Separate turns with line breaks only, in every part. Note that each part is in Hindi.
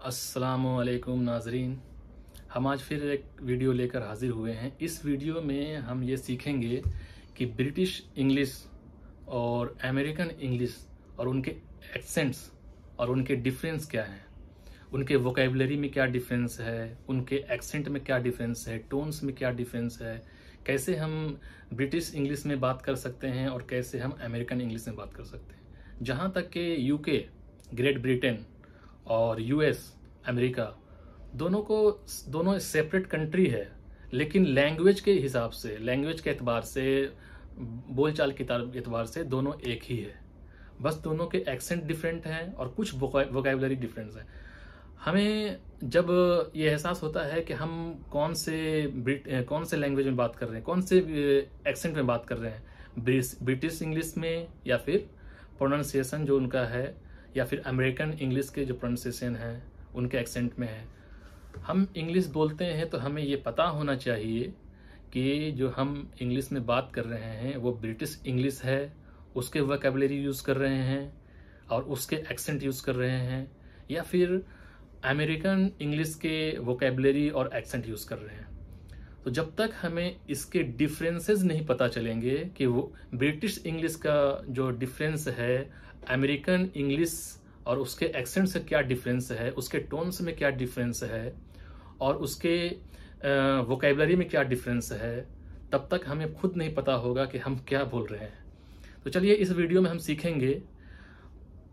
अस्सलामुअलैकुम नाजरीन, हम आज फिर एक वीडियो लेकर हाजिर हुए हैं। इस वीडियो में हम ये सीखेंगे कि ब्रिटिश इंग्लिश और अमेरिकन इंग्लिश और उनके एक्सेंट्स और उनके डिफरेंस क्या हैं, उनके वोकेबलरी में क्या डिफरेंस है, उनके एक्सेंट में क्या डिफरेंस है, टोन्स में क्या डिफरेंस है, कैसे हम ब्रिटिश इंग्लिश में बात कर सकते हैं और कैसे हम अमेरिकन इंग्लिश में बात कर सकते हैं। जहाँ तक कि यूके, ग्रेट ब्रिटेन और यूएस, अमेरिका, दोनों सेपरेट कंट्री है, लेकिन लैंग्वेज के हिसाब से, लैंग्वेज के एतबार से, बोलचाल के एतबार से दोनों एक ही है। बस दोनों के एक्सेंट डिफरेंट हैं और कुछ वोकेबलरी डिफरेंस है। हमें जब ये एहसास होता है कि हम कौन से लैंग्वेज में बात कर रहे हैं, कौन से एक्सेंट में बात कर रहे हैं, ब्रिटिश इंग्लिश में या फिर प्रोनाउंसिएशन जो उनका है, या फिर अमेरिकन इंग्लिश के जो प्रोनाउंसिएशन है उनके एक्सेंट में है। हम इंग्लिश बोलते हैं तो हमें ये पता होना चाहिए कि जो हम इंग्लिश में बात कर रहे हैं वो ब्रिटिश इंग्लिश है, उसके वोकैबुलरी यूज़ कर रहे हैं और उसके एक्सेंट यूज़ कर रहे हैं, या फिर अमेरिकन इंग्लिश के वोकैबुलरी और एक्सेंट यूज़ कर रहे हैं। तो जब तक हमें इसके डिफरेंसेस नहीं पता चलेंगे कि वो ब्रिटिश इंग्लिश का जो डिफरेंस है, अमेरिकन इंग्लिश और उसके एक्सेंट से क्या डिफरेंस है, उसके टोन्स में क्या डिफरेंस है और उसके वोकैबुलरी में क्या डिफरेंस है, तब तक हमें खुद नहीं पता होगा कि हम क्या बोल रहे हैं। तो चलिए इस वीडियो में हम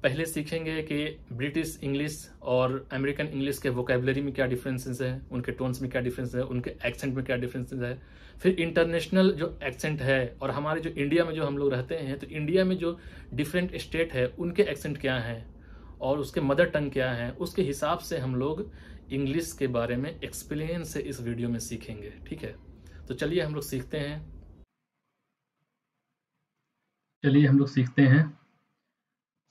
पहले सीखेंगे कि ब्रिटिश इंग्लिश और अमेरिकन इंग्लिश के वोकैबुलरी में क्या डिफरेंसेस है, उनके टोन्स में क्या डिफरेंस है, उनके एक्सेंट में क्या डिफरेंसेस है। फिर इंटरनेशनल जो एक्सेंट है और हमारे जो इंडिया में जो हम लोग रहते हैं, तो इंडिया में जो डिफरेंट स्टेट है उनके एक्सेंट क्या हैं और उसके मदर टंग क्या है, उसके हिसाब से हम लोग इंग्लिश के बारे में एक्सप्लेन से इस वीडियो में सीखेंगे। ठीक है, तो चलिए हम लोग सीखते हैं।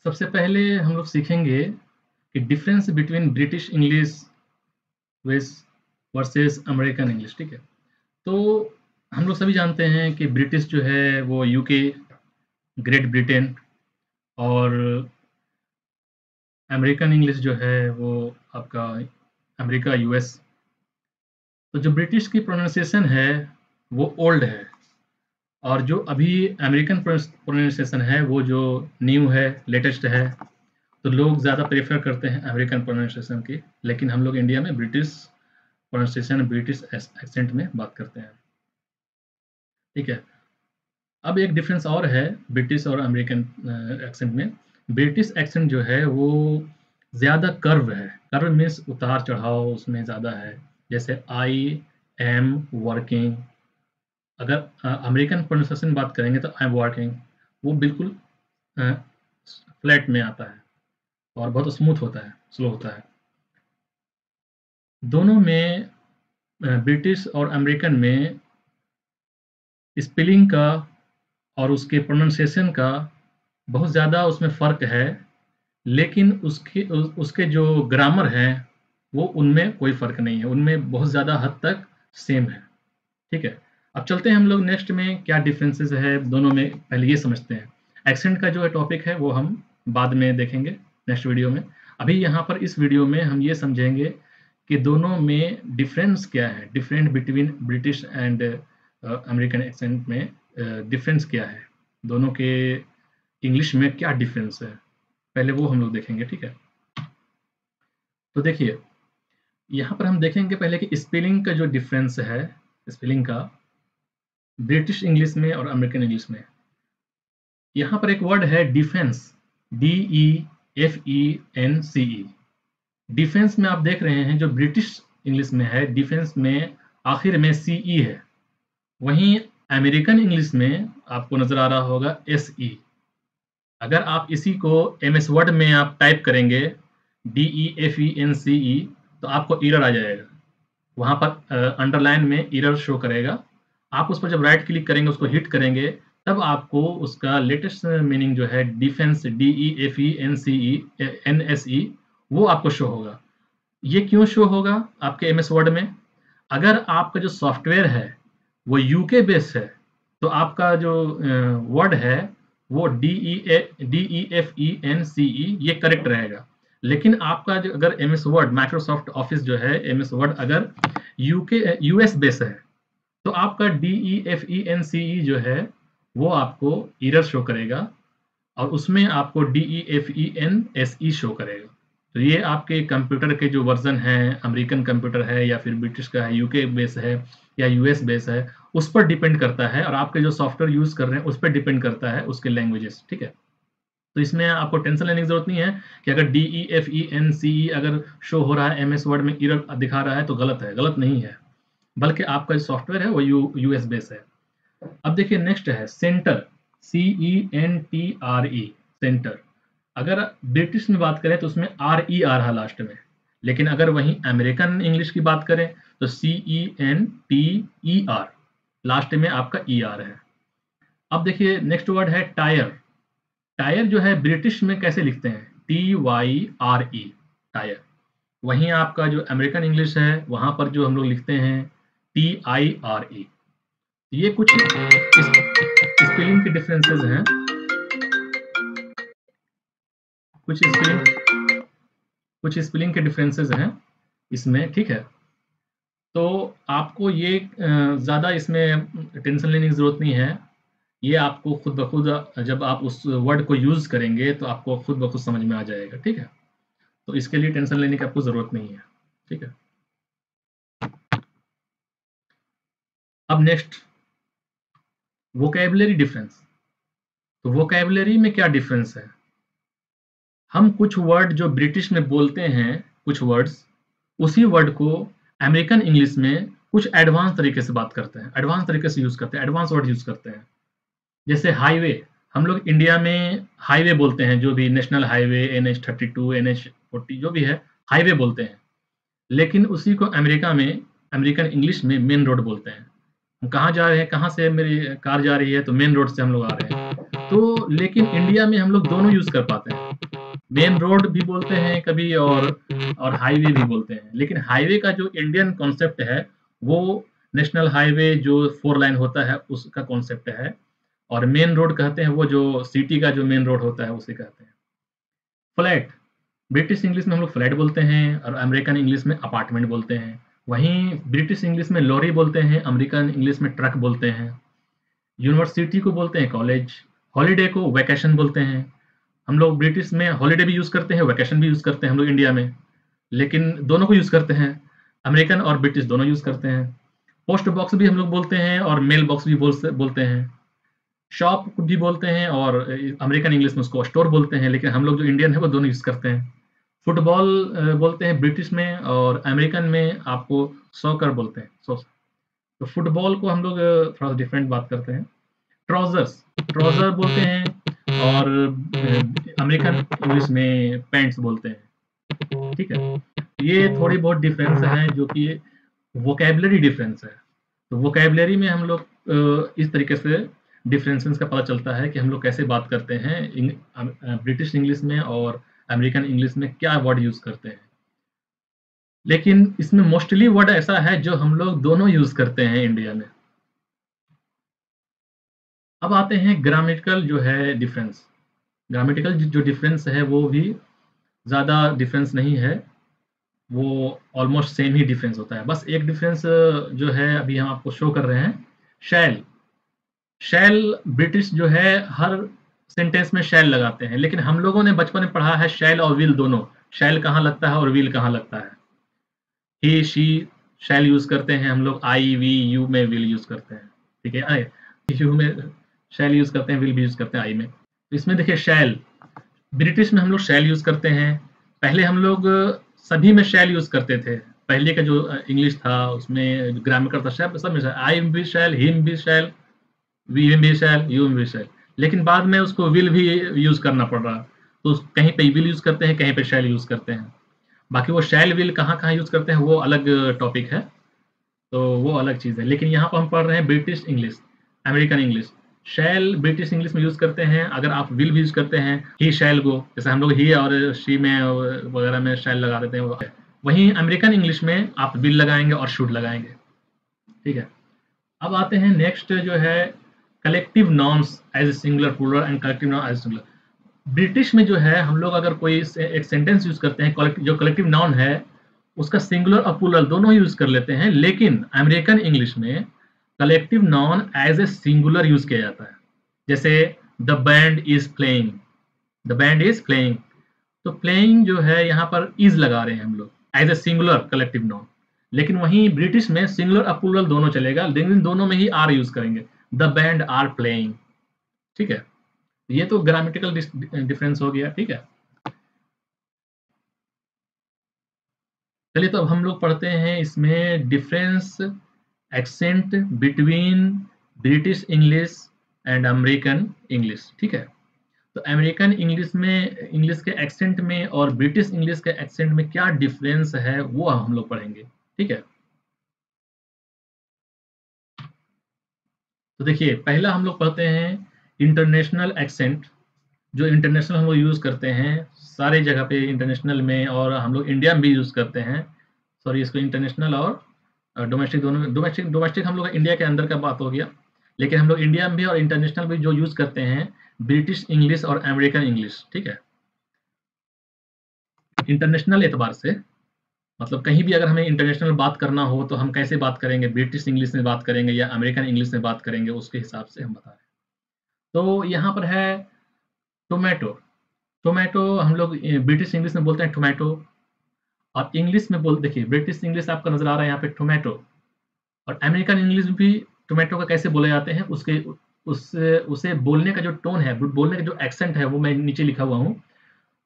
सबसे पहले हम लोग सीखेंगे कि difference between British English versus American English. ठीक है, तो हम लोग सभी जानते हैं कि ब्रिटिश जो है वो यूके, ग्रेट ब्रिटेन, और अमेरिकन इंग्लिश जो है वो आपका अमेरिका, यूएस। तो जो ब्रिटिश की प्रोनाउंसिएशन है वो ओल्ड है और जो अभी अमेरिकन प्रोनाउंसिएशन है वो जो न्यू है, लेटेस्ट है। तो लोग ज़्यादा प्रेफर करते हैं अमेरिकन प्रोनाउंसिएशन की, लेकिन हम लोग इंडिया में ब्रिटिश प्रोनाउंसिएशन, ब्रिटिश एक्सेंट में बात करते हैं। ठीक है, अब एक डिफरेंस और है ब्रिटिश और अमेरिकन एक्सेंट में। ब्रिटिश एक्सेंट जो है वो ज़्यादा कर्व है। कर्व मीन्स उतार चढ़ाव उसमें ज़्यादा है। जैसे आई एम वर्किंग, अगर अमेरिकन प्रोनाउंसिएशन बात करेंगे तो आई एम वर्किंग, वो बिल्कुल फ्लैट में आता है और बहुत स्मूथ होता है, स्लो होता है। दोनों में ब्रिटिश और अमेरिकन में स्पेलिंग का और उसके प्रोनाउंसिएशन का बहुत ज़्यादा उसमें फ़र्क है, लेकिन उसके जो ग्रामर है वो उनमें कोई फ़र्क नहीं है, उनमें बहुत ज़्यादा हद तक सेम है। ठीक है, अब चलते हैं हम लोग नेक्स्ट में क्या डिफरेंसेस है दोनों में, पहले ये समझते हैं। एक्सेंट का जो है टॉपिक है वो हम बाद में देखेंगे नेक्स्ट वीडियो में। अभी यहाँ पर इस वीडियो में हम ये समझेंगे कि दोनों में डिफरेंस क्या है, different between British and American accent में डिफरेंस क्या है, दोनों के इंग्लिश में क्या डिफरेंस है, पहले वो हम लोग देखेंगे। ठीक है, तो देखिए यहाँ पर हम देखेंगे पहले कि स्पेलिंग का जो डिफरेंस है, स्पेलिंग का ब्रिटिश इंग्लिश में और अमेरिकन इंग्लिश में। यहाँ पर एक वर्ड है डिफेंस, DEFENCE। डिफेंस में आप देख रहे हैं जो ब्रिटिश इंग्लिश में है, डिफेंस में आखिर में CE है, वहीं अमेरिकन इंग्लिश में आपको नजर आ रहा होगा SE। अगर आप इसी को MS वर्ड में आप टाइप करेंगे DEFENCE तो आपको एरर आ जाएगा, वहाँ पर अंडरलाइन में एरर शो करेगा। आप उस पर जब राइट क्लिक करेंगे, उसको हिट करेंगे, तब आपको उसका लेटेस्ट मीनिंग जो है डिफेंस, DEFENCE वो आपको शो होगा। ये क्यों शो होगा आपके MS वर्ड में? अगर आपका जो सॉफ्टवेयर है वो यूके बेस्ड है तो आपका जो वर्ड है वो DEFENCE ये करेक्ट रहेगा। लेकिन आपका जो अगर MS वर्ड, माइक्रोसॉफ्ट ऑफिस जो है MS वर्ड अगर US बेस है तो आपका DEFENCE जो है वो आपको एरर शो करेगा और उसमें आपको DEFENSE शो करेगा। तो ये आपके कंप्यूटर के जो वर्जन है, अमेरिकन कंप्यूटर है या फिर ब्रिटिश का है, यूके बेस है या यूएस बेस है, उस पर डिपेंड करता है और आपके जो सॉफ्टवेयर यूज कर रहे हैं उस पर डिपेंड करता है उसके लैंग्वेजेस। ठीक है, तो इसमें आपको टेंशन लेने की जरूरत नहीं है कि अगर DEFENCE अगर शो हो रहा है MS वर्ड में एरर दिखा रहा है तो गलत है, गलत नहीं है, बल्कि आपका जो सॉफ्टवेयर है वो यूएस बेस है। अब देखिए नेक्स्ट है सेंटर, CENTRE, सेंटर। अगर ब्रिटिश में बात करें तो उसमें RE है लास्ट में, लेकिन अगर वहीं अमेरिकन इंग्लिश की बात करें तो CENTER, लास्ट में आपका ER है। अब देखिए नेक्स्ट वर्ड है टायर। टायर जो है ब्रिटिश में कैसे लिखते हैं, TYRE, टायर। वहीं आपका जो अमेरिकन इंग्लिश है वहां पर जो हम लोग लिखते हैं TIRE। ये कुछ स्पेलिंग के डिफरेंसेस हैं, कुछ स्पेलिंग के डिफरेंसेस हैं इसमें। ठीक है, तो आपको ये ज़्यादा इसमें टेंशन लेने की ज़रूरत नहीं है। ये आपको खुद ब खुद जब आप उस वर्ड को यूज़ करेंगे तो आपको खुद ब खुद समझ में आ जाएगा। ठीक है, तो इसके लिए टेंशन लेने की आपको ज़रूरत नहीं है। ठीक है, अब नेक्स्ट वोकैबुलरी डिफरेंस। तो वोकैबुलरी में क्या डिफरेंस है, हम कुछ वर्ड जो ब्रिटिश में बोलते हैं, कुछ वर्ड्स, उसी वर्ड को अमेरिकन इंग्लिश में कुछ एडवांस तरीके से बात करते हैं, एडवांस तरीके से यूज करते हैं, एडवांस वर्ड यूज करते हैं। जैसे हाईवे, हम लोग इंडिया में हाईवे बोलते हैं, जो भी नेशनल हाईवे NH32 NH40 जो भी है हाईवे बोलते हैं, लेकिन उसी को अमेरिका में, अमेरिकन इंग्लिश में मेन रोड बोलते हैं। हम कहाँ जा रहे हैं, कहाँ से मेरी कार जा रही है, तो मेन रोड से हम लोग आ रहे हैं। तो लेकिन इंडिया में हम लोग दोनों यूज कर पाते हैं, मेन रोड भी बोलते हैं कभी और हाईवे भी बोलते हैं। लेकिन हाईवे का जो इंडियन कॉन्सेप्ट है वो नेशनल हाईवे जो 4 लाइन होता है उसका कॉन्सेप्ट है, और मेन रोड कहते हैं वो जो सिटी का जो मेन रोड होता है उसे कहते हैं। फ्लैट, ब्रिटिश इंग्लिश में हम लोग फ्लैट बोलते हैं और अमेरिकन इंग्लिश में अपार्टमेंट बोलते हैं। वहीं ब्रिटिश इंग्लिश में लॉरी बोलते हैं, अमेरिकन इंग्लिश में ट्रक बोलते हैं। यूनिवर्सिटी को बोलते हैं कॉलेज, हॉलीडे को वैकेशन बोलते हैं। हम लोग ब्रिटिश में हॉलीडे भी यूज़ करते हैं, वैकेशन भी यूज़ करते हैं हम लोग इंडिया में, लेकिन दोनों को यूज़ करते हैं, अमेरिकन और ब्रिटिश दोनों यूज़ करते हैं। पोस्ट बॉक्स भी हम लोग बोलते हैं और मेल बॉक्स भी बोलते हैं। शॉप भी बोलते हैं और अमेरिकन इंग्लिश में उसको स्टोर बोलते हैं, लेकिन हम लोग जो इंडियन है वो दोनों यूज़ करते हैं। फुटबॉल बोलते हैं ब्रिटिश में और अमेरिकन में आपको सॉकर बोलते हैं। तो फुटबॉल को हम लोग थोड़ा सा डिफरेंट बात करते हैं। ट्राउजर्स, ट्राउजर बोलते हैं और अमेरिकन इंग्लिश में पैंट्स बोलते हैं। ठीक है, ये थोड़ी बहुत डिफरेंस है जो कि वोकैबुलरी डिफरेंस है। तो वोकैबुलरी में हम लोग इस तरीके से डिफरेंसेस का पता चलता है कि हम लोग कैसे बात करते हैं ब्रिटिश इंग्लिश में और अमेरिकन इंग्लिश में क्या वर्ड यूज करते हैं। लेकिन इसमें मोस्टली वर्ड ऐसा है जो हम लोग दोनों यूज करते हैं इंडिया में। अब आते हैं ग्रामेटिकल जो है डिफरेंस। ग्रामेटिकल जो डिफरेंस है वो भी ज़्यादा डिफरेंस नहीं है, वो ऑलमोस्ट सेम ही डिफरेंस होता है। बस एक डिफरेंस जो है अभी हम आपको शो कर रहे हैं, शैल। शैल ब्रिटिश जो है हर सेंटेंस में शैल लगाते हैं, लेकिन हम लोगों ने बचपन में पढ़ा है शैल और विल दोनों। शैल कहाँ लगता है और विल कहाँ लगता है। ही शी शैल यूज करते हैं हम लोग, आई वी यू में विल यूज करते हैं। ठीक है, आई यू में शैल यूज करते हैं, विल भी यूज करते हैं आई में। तो इसमें देखिए शैल, ब्रिटिश में हम लोग शैल यूज करते हैं। पहले हम लोग सभी में शैल यूज करते थे, पहले का जो इंग्लिश था उसमें ग्रामेटिकल था शैल, सब में आई भी शैल, हिम भी शैल, वी भी शैल, यू भी शैल। लेकिन बाद में उसको विल भी यूज करना पड़ रहा, तो कहीं पे विल यूज करते हैं, कहीं पे शैल यूज करते हैं। बाकी वो शैल विल कहाँ कहाँ यूज करते हैं वो अलग टॉपिक है, तो वो अलग चीज़ है। लेकिन यहाँ पर हम पढ़ रहे हैं ब्रिटिश इंग्लिश, अमेरिकन इंग्लिश। शैल ब्रिटिश इंग्लिश में यूज करते हैं, अगर आप विल भी यूज करते हैं, ही शैल गो, जैसे हम लोग ही और शी में वगैरह में शैल लगा देते हैं। वहीं अमेरिकन इंग्लिश में आप विल लगाएंगे और शुड लगाएंगे। ठीक है, अब आते हैं नेक्स्ट जो है collective nouns as singular plural and collective noun as singular. British में जो है हम लोग अगर कोई एक सेंटेंस यूज करते हैं, जो कलेक्टिव नाउन है उसका सिंगुलर और प्लूरल दोनों यूज कर लेते हैं, लेकिन अमेरिकन इंग्लिश में collective noun as a singular use किया जाता है। जैसे the band is playing, the band is playing, तो प्लेइंग जो है यहाँ पर इज लगा रहे हैं हम लोग as a singular collective noun. लेकिन वहीं ब्रिटिश में सिंगुलर और प्लूरल दोनों चलेगा, लेकिन दोनों में ही आर यूज करेंगे, द बैंड आर प्लेइंग। ठीक है, ये तो ग्रामेटिकल डिफरेंस हो गया। ठीक है, चलिए तो अब हम लोग पढ़ते हैं इसमें difference accent between British English and American English. ठीक है, तो अमेरिकन इंग्लिश में, इंग्लिश के एक्सेंट में और ब्रिटिश इंग्लिश के एक्सेंट में क्या डिफरेंस है वो हम लोग पढ़ेंगे। ठीक है, तो देखिए पहला हम लोग पढ़ते हैं इंटरनेशनल एक्सेंट। जो इंटरनेशनल हम लोग यूज़ करते हैं सारे जगह पे इंटरनेशनल में, और हम लोग इंडिया में भी यूज़ करते हैं। सॉरी, इसको इंटरनेशनल और डोमेस्टिक दोनों, डोमेस्टिक हम लोग इंडिया के अंदर का बात हो गया, लेकिन हम लोग इंडिया में भी और इंटरनेशनल भी जो यूज़ करते हैं ब्रिटिश इंग्लिश और अमेरिकन इंग्लिश। ठीक है, इंटरनेशनल एतबार से मतलब कहीं भी अगर हमें इंटरनेशनल बात करना हो तो हम कैसे बात करेंगे, ब्रिटिश इंग्लिश में बात करेंगे या अमेरिकन इंग्लिश में बात करेंगे, उसके हिसाब से हम बता रहे हैं। तो यहाँ पर है टोमेटो। टोमेटो हम लोग ब्रिटिश इंग्लिश में बोलते हैं टोमेटो, और इंग्लिश में बोल, देखिए ब्रिटिश इंग्लिश आपका नजर आ रहा है यहाँ पे टोमेटो, और अमेरिकन इंग्लिश में भी टोमेटो का कैसे बोले जाते हैं उसके उसे बोलने का जो टोन है, बोलने का जो एक्सेंट है वो मैं नीचे लिखा हुआ हूँ।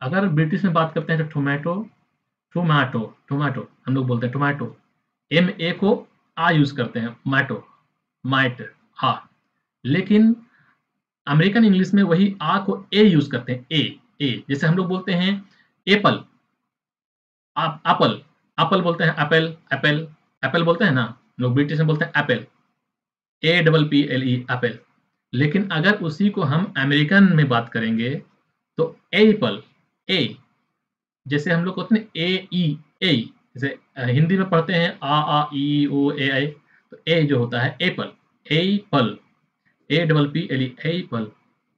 अगर ब्रिटिश में बात करते हैं तो टोमेटो, टोमाटो, टोमाटो हम लोग बोलते हैं टोमाटो, एम ए को आ यूज करते हैं, माटो, माइट, हा। लेकिन अमेरिकन इंग्लिश में वही आ को ए यूज करते हैं, ए। जैसे हम लोग बोलते हैं एप्पल, एप्पल, एप्पल बोलते हैं एप्पल, एप्पल, एप्पल बोलते हैं ना, लोग ब्रिटिश में बोलते हैं Apple, A double P L E, Apple. लेकिन अगर उसी को हम अमेरिकन में बात करेंगे तो एप्पल, ए, जैसे हम लोग कहते हैं ए ई, ए, जैसे हिंदी में पढ़ते हैं आ ई ओ ए आई, तो ए जो होता है Apple, Apple, A double P L E, Apple,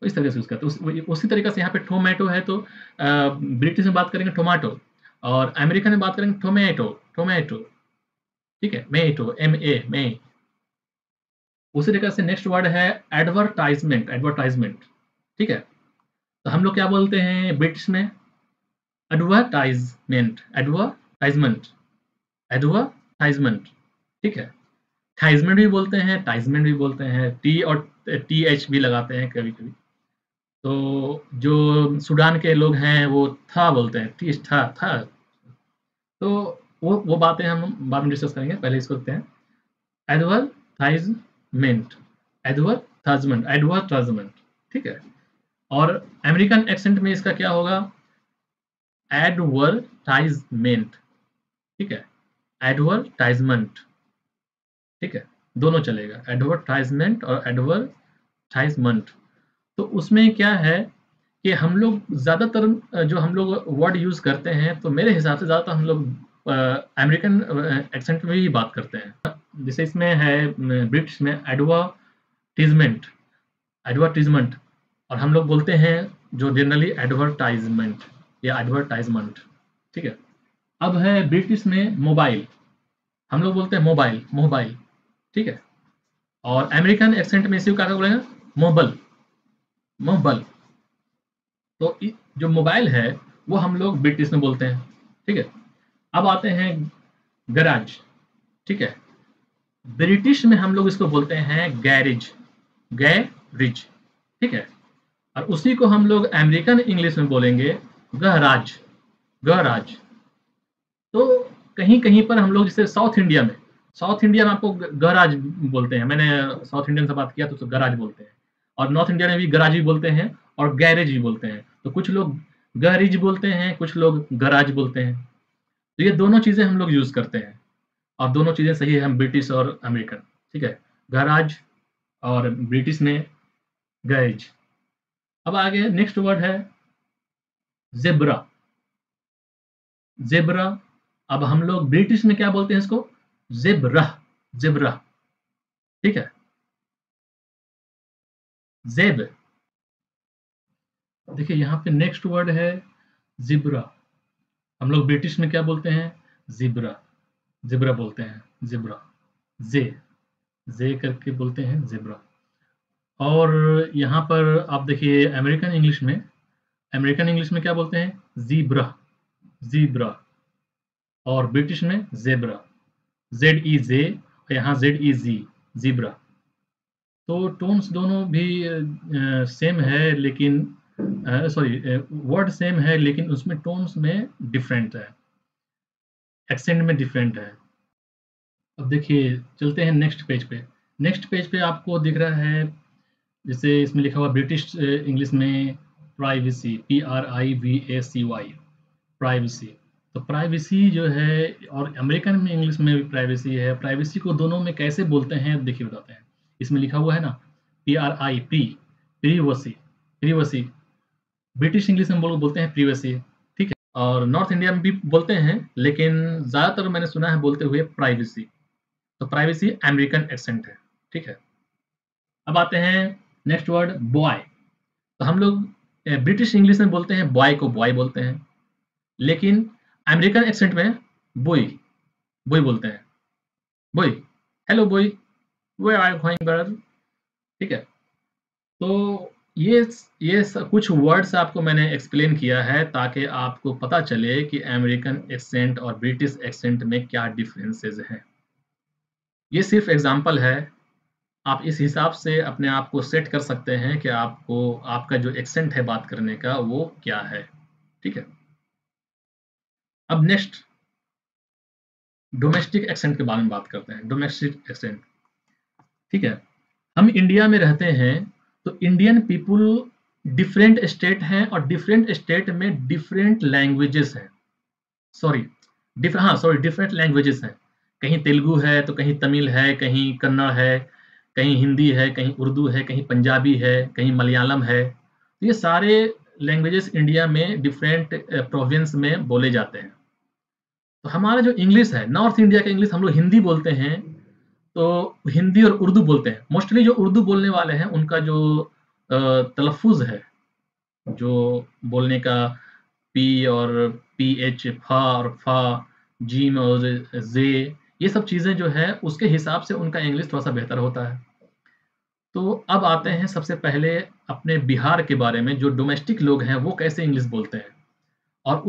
इस तरह से यूज करते हैं। उसी तरीके से यहाँ पे टोमेटो है तो ब्रिटिश में बात करेंगे टोमाटो, और अमेरिकन में बात करेंगे टोमेटो, टोमेटो। ठीक है, मेटो, एम ए, मे। उसी तरीके से नेक्स्ट वर्ड है एडवर्टाइजमेंट, एडवर्टाइजमेंट। ठीक है, तो हम लोग क्या बोलते हैं ब्रिटिश में, एडवर्टाइजमेंट, एडवर्टाइजमेंट, एडवर्टाइजमेंट। ठीक है, टाइजमेंट भी बोलते हैं, टाइजमेंट भी बोलते हैं, टी और टी एच भी लगाते हैं कभी कभी। तो जो सूडान के लोग हैं वो था बोलते हैं, टी था। तो वो बातें हम बाद में डिस्कस करेंगे, पहले इसको देखते हैं। Advertisement, advertisement, advertisement. ठीक है, और अमेरिकन एक्सेंट में इसका क्या होगा, एडवर्टाइजमेंट। ठीक है, एडवर्टाइजमेंट। ठीक है, दोनों चलेगा, एडवर्टाइजमेंट और एडवर्टाइजमेंट। तो उसमें क्या है कि हम लोग ज़्यादातर जो हम लोग वर्ड यूज़ करते हैं, तो मेरे हिसाब से ज़्यादातर हम लोग अमेरिकन एक्सेंट में ही बात करते हैं। जैसे इसमें है ब्रिटिश में एडवर्टीजमेंट, एडवर्टीजमेंट, और हम लोग बोलते हैं जो जनरली एडवर्टाइजमेंट या एडवर्टाइजमेंट। ठीक है, अब है ब्रिटिश में मोबाइल, हम लोग बोलते हैं मोबाइल, मोबाइल। ठीक है, और अमेरिकन एक्सेंट में इसी को क्या बोलेंगे, मोबाइल, मोबाइल। तो जो मोबाइल है वो हम लोग ब्रिटिश में बोलते हैं। ठीक है, अब आते हैं गैराज। ठीक है, ब्रिटिश में हम लोग इसको बोलते हैं गैरेज, गैरेज। ठीक है, और उसी को हम लोग अमेरिकन इंग्लिश में बोलेंगे गहराज, गहराज। तो कहीं कहीं पर हम लोग जैसे साउथ इंडिया में आपको गराज बोलते हैं, मैंने साउथ इंडियन से बात किया तो गराज बोलते हैं, और नॉर्थ इंडिया में भी गराज भी बोलते हैं और गैरेज भी बोलते हैं। तो कुछ लोग गैरेज बोलते हैं, कुछ लोग गराज बोलते हैं। तो ये दोनों चीज़ें हम लोग यूज़ करते हैं, और दोनों चीज़ें सही है, हम ब्रिटिश और अमेरिकन। ठीक है, गराज और ब्रिटिश में गैरेज। अब आगे नेक्स्ट वर्ड है जेब्रा, जेब्रा। अब हम लोग ब्रिटिश में क्या बोलते हैं इसको, जेब्रा, जेब्रा। ठीक है, जेब, देखिए यहाँ पे नेक्स्ट वर्ड है जिब्रा। हम लोग ब्रिटिश में क्या बोलते हैं? जिब्रा। जिब्रा बोलते हैं, जिब्रा। जे जे करके बोलते हैं जिब्रा। और यहाँ पर आप देखिए अमेरिकन इंग्लिश में क्या बोलते हैं? जीब्रा। जीब्रा। और ब्रिटिश में जेब्रा। जेड ई जे, यहाँ जेड ई जी, जीब्रा। तो टोन्स दोनों भी सेम है, लेकिन सॉरी, वर्ड सेम है लेकिन उसमें टोन्स में डिफरेंट है, एक्सेंट में डिफरेंट है। अब देखिए चलते हैं नेक्स्ट पेज पे। नेक्स्ट पेज पे आपको दिख रहा है, जैसे इसमें लिखा हुआ ब्रिटिश इंग्लिश में प्राइवेसी, PRIVACY, प्राइवेसी। तो प्राइवेसी जो है, और अमेरिकन में इंग्लिश में भी प्राइवेसी है। प्राइवेसी को दोनों में कैसे बोलते हैं देखिए बताते हैं। इसमें लिखा हुआ है ना, PRI, प्रीवसी, प्रीवसी। ब्रिटिश इंग्लिश में बोलते हैं प्रीवसी, ठीक है। और नॉर्थ इंडिया में भी बोलते हैं, लेकिन ज़्यादातर मैंने सुना है बोलते हुए प्राइवेसी। तो प्राइवेसी अमेरिकन एक्सेंट है, ठीक है। अब आते हैं नेक्स्ट वर्ड बॉय। तो हम लोग ब्रिटिश इंग्लिश में बोलते हैं बॉय को बॉय बोलते हैं, लेकिन अमेरिकन एक्सेंट में बॉय, बॉय बोलते हैं। Boy, hello boy, where are you going brother, ठीक है। तो कुछ वर्ड्स आपको मैंने एक्सप्लेन किया है ताकि आपको पता चले कि अमेरिकन एक्सेंट और ब्रिटिश एक्सेंट में क्या डिफरेंसेस हैं। ये सिर्फ एग्जांपल है, आप इस हिसाब से अपने आप को सेट कर सकते हैं कि आपको आपका जो एक्सेंट है बात करने का वो क्या है, ठीक है। अब नेक्स्ट डोमेस्टिक एक्सेंट के बारे में बात करते हैं। डोमेस्टिक एक्सेंट, ठीक है। हम इंडिया में रहते हैं, तो इंडियन पीपुल डिफरेंट स्टेट हैं और डिफरेंट स्टेट में डिफरेंट लैंग्वेजेस हैं। सॉरी, डिफरेंट लैंग्वेजेस हैं। कहीं तेलुगु है तो कहीं तमिल है, कहीं कन्नड़ है, कहीं हिंदी है, कहीं उर्दू है, कहीं पंजाबी है, कहीं मलयालम है। तो ये सारे लैंग्वेजेस इंडिया में डिफरेंट प्रोविंस में बोले जाते हैं। तो हमारा जो इंग्लिश है, नॉर्थ इंडिया का इंग्लिश, हम लोग हिंदी बोलते हैं, तो हिंदी और उर्दू बोलते हैं। मोस्टली जो उर्दू बोलने वाले हैं उनका जो तलफ़ुज़ है, जो बोलने का पी और PH, फा और फा, जीम और जे, ये सब चीज़ें जो है उसके हिसाब से उनका इंग्लिश थोड़ा-सा बेहतर होता है। तो अब आते हैं सबसे पहले अपने बिहार के बारे में। जो डोमेस्टिक लोग हैं वो कैसे इंग्लिश बोलते हैं, और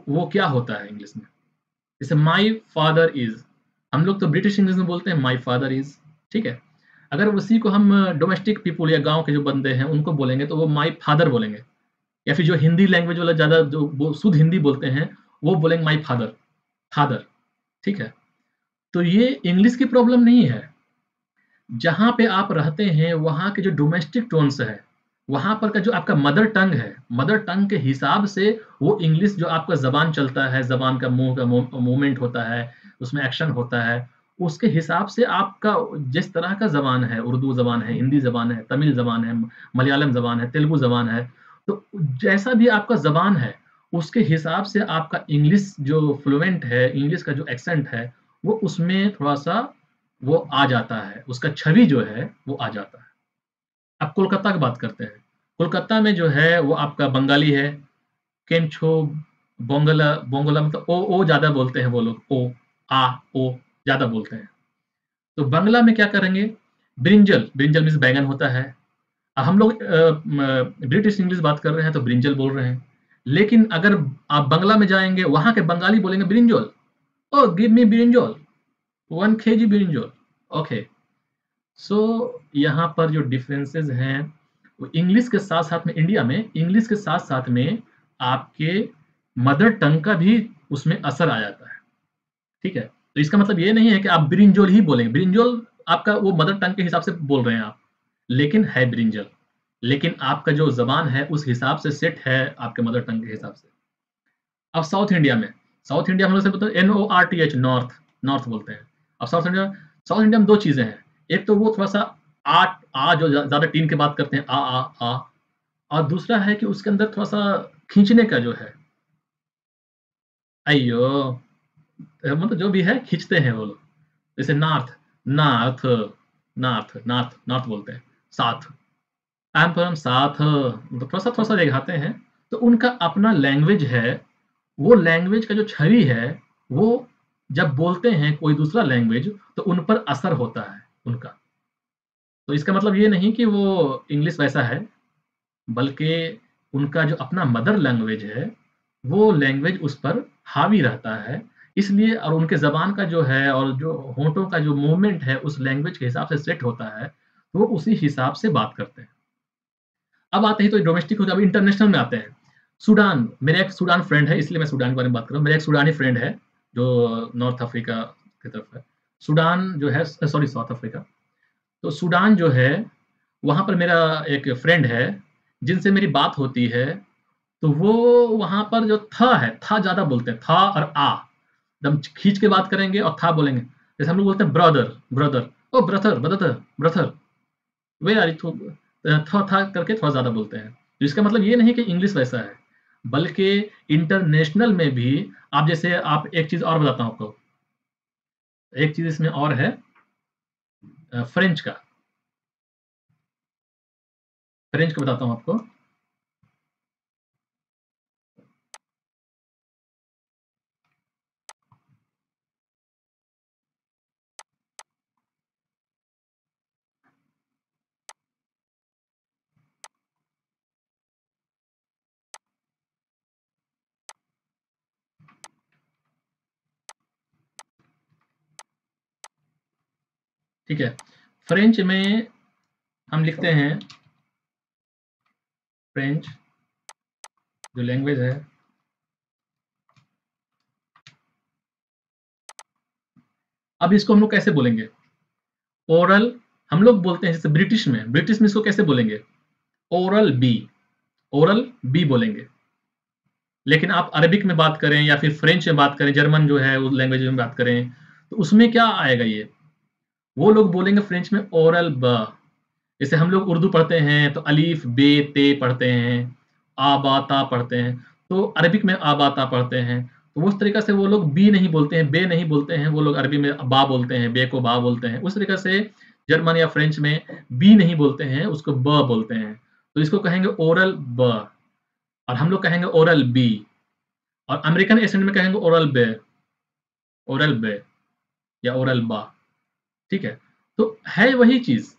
वो क्या होता है इंग्लिश में। जैसे माय फादर इज़, हम लोग तो ब्रिटिश इंग्लिश में बोलते हैं माय फादर इज़, ठीक है। अगर उसी को हम डोमेस्टिक पीपल या गाँव के जो बंदे हैं उनको बोलेंगे तो वो माय फादर बोलेंगे। या फिर जो हिंदी लैंग्वेज वाला ज़्यादा जो वो शुद्ध हिंदी बोलते हैं, वो बोलेंगे माय फादर, फादर, ठीक है। तो ये इंग्लिश की प्रॉब्लम नहीं है। जहाँ पे आप रहते हैं वहाँ के जो डोमेस्टिक टोन्स है, वहाँ पर का जो आपका मदर टंग है, मदर टंग के हिसाब से वो इंग्लिश जो आपका ज़बान चलता है, ज़बान का मुँह का मूवमेंट होता है, उसमें एक्शन होता है, उसके हिसाब से आपका जिस तरह का ज़बान है, उर्दू ज़बान है, हिंदी ज़बान है, तमिल ज़बान है, मलयालम ज़बान है, तेलुगु ज़बान है, तो जैसा भी आपका ज़बान है, उसके हिसाब से आपका इंग्लिश जो फ्लुएंट है, इंग्लिश का जो एक्सेंट है, वो उसमें थोड़ा-सा वो आ जाता है, उसका छवि जो है वो आ जाता है। अब कोलकाता की बात करते हैं। कोलकाता में जो है वो आपका बंगाली है, केमछो, बोंगला मतलब ओ ज़्यादा बोलते हैं वो लोग, ओ ज़्यादा बोलते हैं। तो बंगला में क्या करेंगे? ब्रिंजल, ब्रिंजल मीन्स बैंगन होता है। हम लोग ब्रिटिश इंग्लिश बात कर रहे हैं तो ब्रिंजल बोल रहे हैं। लेकिन अगर आप बंगला में जाएँगे, वहाँ के बंगाली बोलेंगे brinjal. Oh! Give me brinjal, 1 KG brinjal. Okay. So यहाँ पर जो डिफरेंसेस हैं, वो इंग्लिश के साथ-साथ में, इंडिया में इंग्लिश के साथ-साथ में आपके मदर टंग का भी उसमें असर आ जाता है, ठीक है? तो इसका मतलब ये नहीं है कि आप ब्रिंजल ही बोलेंगे, ब्रिंजल आपका वो मदर टंग के हिसाब से बोल रहे हैं आप, लेकिन है ब्रिंजल। लेकिन आपका जो ज़बान है उस हिसाब से सेट है आपके मदर टंग के हिसाब से। अब साउथ इंडिया में हम लोग सिर्फ बोलते हैं NORTH, नॉर्थ, नॉर्थ बोलते हैं। अब साउथ इंडिया में 2 चीज़ें हैं। एक तो वो थोड़ा-सा आ जो ज़्यादा टीन की बात करते हैं, आ, और दूसरा है कि उसके अंदर थोड़ा-सा खींचने का जो है, अय्यो! मतलब जो भी है खींचते हैं वो लोग। जैसे नॉर्थ, नॉर्थ, नॉर्थ बोलते हैं, साथ। एम पर हम साथ मतलब थोड़ा सा दिखाते हैं। तो उनका अपना लैंग्वेज है, वो लैंग्वेज का जो छवि है, वो जब बोलते हैं कोई दूसरा लैंग्वेज तो उन पर असर होता है उनका। तो इसका मतलब ये नहीं कि वो इंग्लिश वैसा है, बल्कि उनका जो अपना मदर लैंग्वेज है, वो लैंग्वेज उस पर हावी रहता है। इसलिए और उनके ज़बान का जो है और जो होंठों का जो मूवमेंट है उस लैंग्वेज के हिसाब से सेट होता है, तो वो उसी हिसाब से बात करते हैं। अब आते हैं तो डोमेस्टिक हो, अब इंटरनेशनल में आते हैं। सूडान, मेरा एक सूडान फ्रेंड है, इसलिए मैं सूडान के बारे में बात कर रहा हूँ। मेरा एक सूडानी फ्रेंड है, जो नॉर्थ अफ्रीका की तरफ है। सूडान जो है, सॉरी साउथ अफ्रीका। तो सूडान जो है, वहाँ पर मेरा एक फ्रेंड है, जिनसे मेरी बात होती है, तो वो वहाँ पर जो थ है, था ज़्यादा बोलते हैं, था और आ। एकदम खींच के बात करेंगे और था बोलेंगे। जैसे हम लोग बोलते हैं brother, brother, oh brother, brother, brother, where are you, था करके थोड़ा ज़्यादा बोलते हैं। तो इसका मतलब ये नहीं कि इंग्लिश वैसा है, बल्कि इंटरनेशनल में भी आप जैसे आप एक चीज़ और बताता हूँ आपको, एक चीज़ इसमें और है फ्रेंच का, फ्रेंच का बताता हूँ आपको। ठीक है, फ्रेंच में हम लिखते हैं, फ्रेंच जो लैंग्वेज है, अब इसको हम लोग कैसे बोलेंगे? ओरल, हम लोग बोलते हैं जैसे ब्रिटिश में इसको कैसे बोलेंगे? ओरल बी, ओरल बी बोलेंगे। लेकिन आप अरबिक में बात करें या फिर फ्रेंच में बात करें, जर्मन जो है उस लैंग्वेज में बात करें, तो उसमें क्या आएगा ये? वो लोग बोलेंगे फ्रेंच में ओरल ब। जैसे हम लोग उर्दू पढ़ते हैं तो अलीफ, बे, ते पढ़ते हैं, आ, बा, ता पढ़ते हैं, तो अरबिक में आ, बा, ता पढ़ते हैं। तो उस तरीक़े से वो लोग बी नहीं बोलते हैं, बे नहीं बोलते हैं, वो लोग अरबी में बा बोलते हैं, बे को बा बोलते हैं। उस तरीक़े से जर्मन या फ्रेंच में बी नहीं बोलते हैं, उसको ब बोलते हैं। तो इसको कहेंगे ओरल ब, और हम लोग कहेंगे ओरल बी, और अमेरिकन एसेंट में कहेंगे ओरल बे, ओरल बे या ओरल बा। ठीक है? तो है वही चीज़,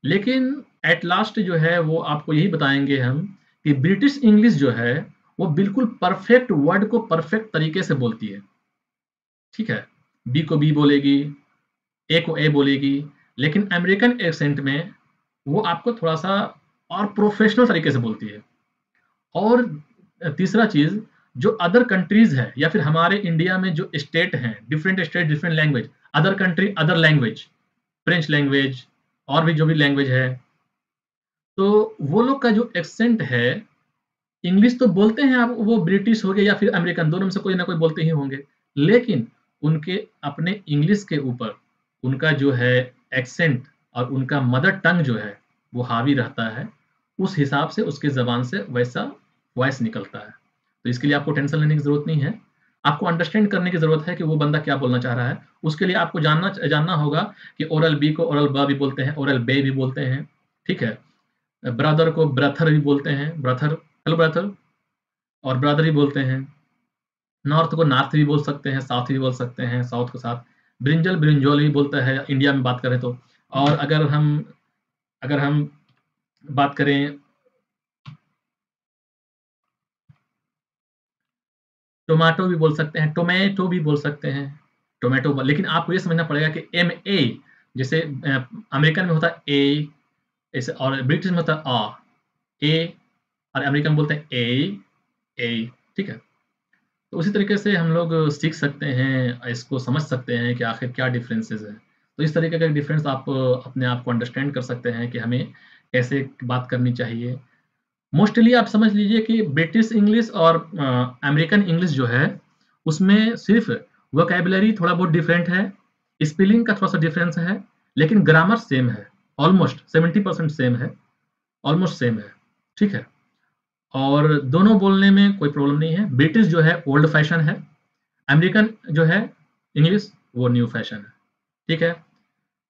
लेकिन एट लास्ट जो है वो आपको यही बताएँगे हम कि ब्रिटिश इंग्लिश जो है, वो बिल्कुल परफेक्ट वर्ड को परफेक्ट तरीके से बोलती है। ठीक है? बी को बी बोलेगी, ए को ए बोलेगी, लेकिन अमेरिकन एक्सेंट में वो आपको थोड़ा-सा और प्रोफेशनल तरीके से बोलती है। और तीसरा चीज़, जो अदर कंट्रीज़ है या फिर हमारे इंडिया में जो स्टेट हैं, different state, different language, other country, other language, French language और भी जो भी लैंग्वेज है, तो वो लोग का जो एक्सेंट है, इंग्लिश तो बोलते हैं आप, वो ब्रिटिश हो गए या फिर अमेरिकन, दोनों में से कोई ना कोई बोलते ही होंगे। लेकिन उनके अपने इंग्लिश के ऊपर उनका जो है एक्सेंट और उनका मदर टंग जो है, वो हावी रहता है। उस हिसाब से उसकी ज़बान से वैसा वॉइस निकलता है। तो इसके लिए आपको टेंशन लेने की ज़रूरत नहीं है। आपको अंडरस्टैंड करने की ज़रूरत है कि वो बंदा क्या बोलना चाह रहा है। उसके लिए आपको जानना होगा कि ओरल बी को ओरल ब भी बोलते हैं, ओरल बे भी बोलते हैं। ठीक है? ब्रदर को ब्रथर भी बोलते हैं, ब्रथर, हेलो ब्रथर, और ब्रदर ही बोलते हैं। नॉर्थ को नॉर्थ भी बोल सकते हैं, साउथ भी बोल सकते हैं, साउथ को साथ। ब्रिंजल, ब्रिंजोल भी बोलता है इंडिया में बात करें तो। और अगर हम बात करें, टोमेटो भी बोल सकते हैं, टोमेटो भी बोल सकते हैं, टोमेटो। लेकिन आपको ये समझना पड़ेगा कि एम-ए, जैसे अमेरिकन में होता है ए, ऐसे, और ब्रिटिश में होता है आ, ए, और अमेरिकन में बोलते हैं ए, ठीक है? तो उसी तरीके से हम लोग सीख सकते हैं, इसको समझ सकते हैं कि आखिर क्या डिफरेंसेस हैं। तो इस तरीके का डिफरेंस आप अपने आप को अंडरस्टैंड कर सकते हैं कि हमें कैसे बात करनी चाहिए। मोस्टली आप समझ लीजिए कि ब्रिटिश इंग्लिश और अमेरिकन इंग्लिश जो है, उसमें सिर्फ़ वोकैब्युलरी थोड़ा बहुत डिफरेंट है, स्पेलिंग का थोड़ा-सा डिफरेंस है, लेकिन ग्रामर सेम है, ऑलमोस्ट 70% सेम है, ऑलमोस्ट सेम है। ठीक है? और दोनों बोलने में कोई प्रॉब्लम नहीं है। ब्रिटिश जो है ओल्ड फैशन है, अमेरिकन जो है इंग्लिश वो न्यू फैशन है। ठीक है?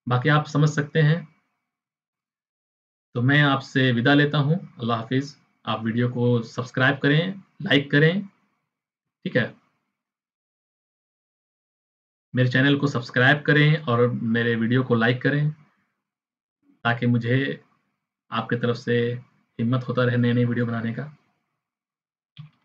बाकी आप समझ सकते हैं। तो मैं आपसे विदा लेता हूँ। अल्लाह हाफिज़। आप वीडियो को सब्सक्राइब करें, लाइक करें, ठीक है? मेरे चैनल को सब्सक्राइब करें और मेरे वीडियो को लाइक करें, ताकि मुझे आपकी तरफ से हिम्मत होता रहे नई-नई वीडियो बनाने का।